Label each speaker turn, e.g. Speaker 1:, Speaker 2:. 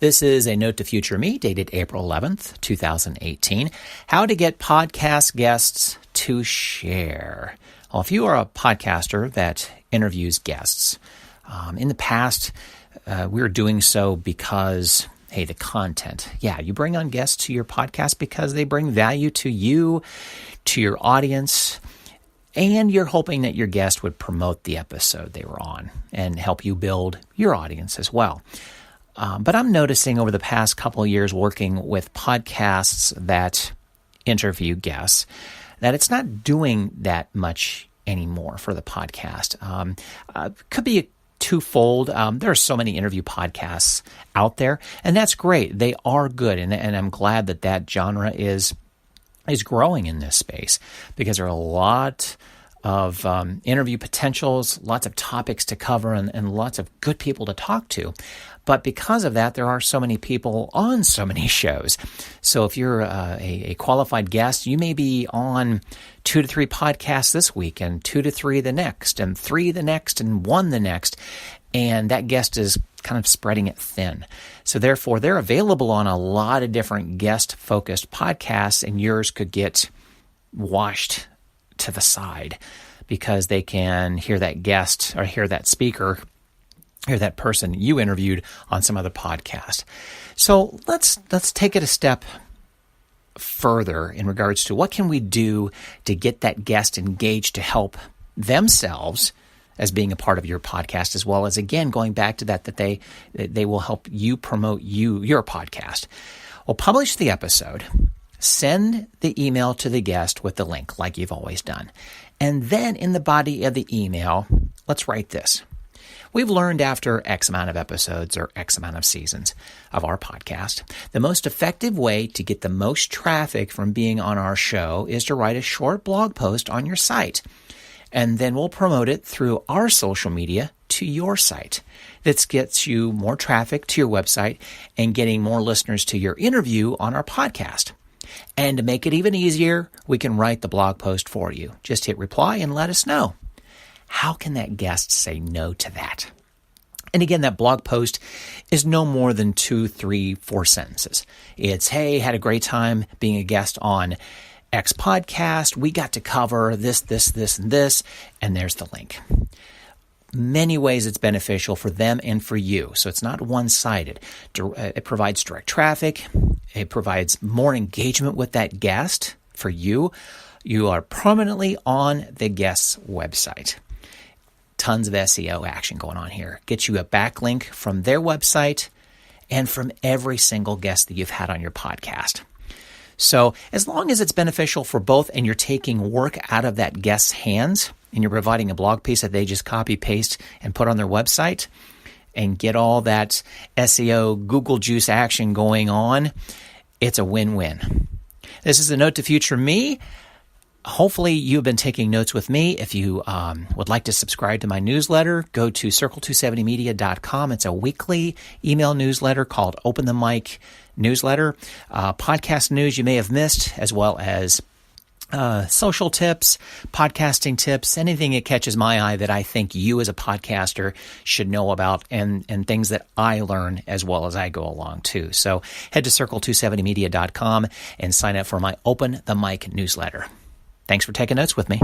Speaker 1: This is a Note to Future Me, dated April 11th, 2018. How to get podcast guests to share. Well, if you are a podcaster that interviews guests, in the past, we were doing so because, hey, the content. Yeah, you bring on guests to your podcast because they bring value to you, to your audience, and you're hoping that your guest would promote the episode they were on and help you build your audience as well. But I'm noticing over the past couple of years working with podcasts that interview guests that it's not doing that much anymore for the podcast. Could be twofold. There are so many interview podcasts out there, and that's great. They are good, and I'm glad that genre is growing in this space because there are a lot of interview potentials, lots of topics to cover, and lots of good people to talk to. But because of that, there are so many people on so many shows. So if you're a qualified guest, you may be on 2 to 3 podcasts this week, and 2 to 3 the next, and 3 the next, and 1 the next. And that guest is kind of spreading it thin. So therefore, they're available on a lot of different guest-focused podcasts, and yours could get washed to the side because they can hear that guest or hear that speaker, hear that person you interviewed on some other podcast. So let's take it a step further in regards to what can we do to get that guest engaged to help themselves as being a part of your podcast, as well as, again, going back to that they will help you promote your podcast. Well, publish the episode, send the email to the guest with the link like you've always done. And then in the body of the email, let's write this. We've learned after X amount of episodes or X amount of seasons of our podcast, the most effective way to get the most traffic from being on our show is to write a short blog post on your site. And then we'll promote it through our social media to your site. That gets you more traffic to your website and getting more listeners to your interview on our podcast. And to make it even easier, we can write the blog post for you. Just hit reply and let us know. How can that guest say no to that? And again, that blog post is no more than 2, 3, 4 sentences. It's, hey, had a great time being a guest on X podcast. We got to cover this, and this, and there's the link. Many ways it's beneficial for them and for you. So it's not one-sided. It provides direct traffic. It provides more engagement with that guest for you. You are permanently on the guest's website. Tons of SEO action going on here. Get you a backlink from their website and from every single guest that you've had on your podcast. So as long as it's beneficial for both and you're taking work out of that guest's hands and you're providing a blog piece that they just copy, paste, and put on their website and get all that SEO Google juice action going on, it's a win-win. This is a Note to Future Me. Hopefully you've been taking notes with me. If you would like to subscribe to my newsletter, go to circle270media.com. It's a weekly email newsletter called Open the Mic Newsletter. Podcast news you may have missed, as well as social tips, podcasting tips, anything that catches my eye that I think you as a podcaster should know about, and things that I learn as well as I go along too. So head to circle270media.com and sign up for my Open the Mic newsletter. Thanks for taking notes with me.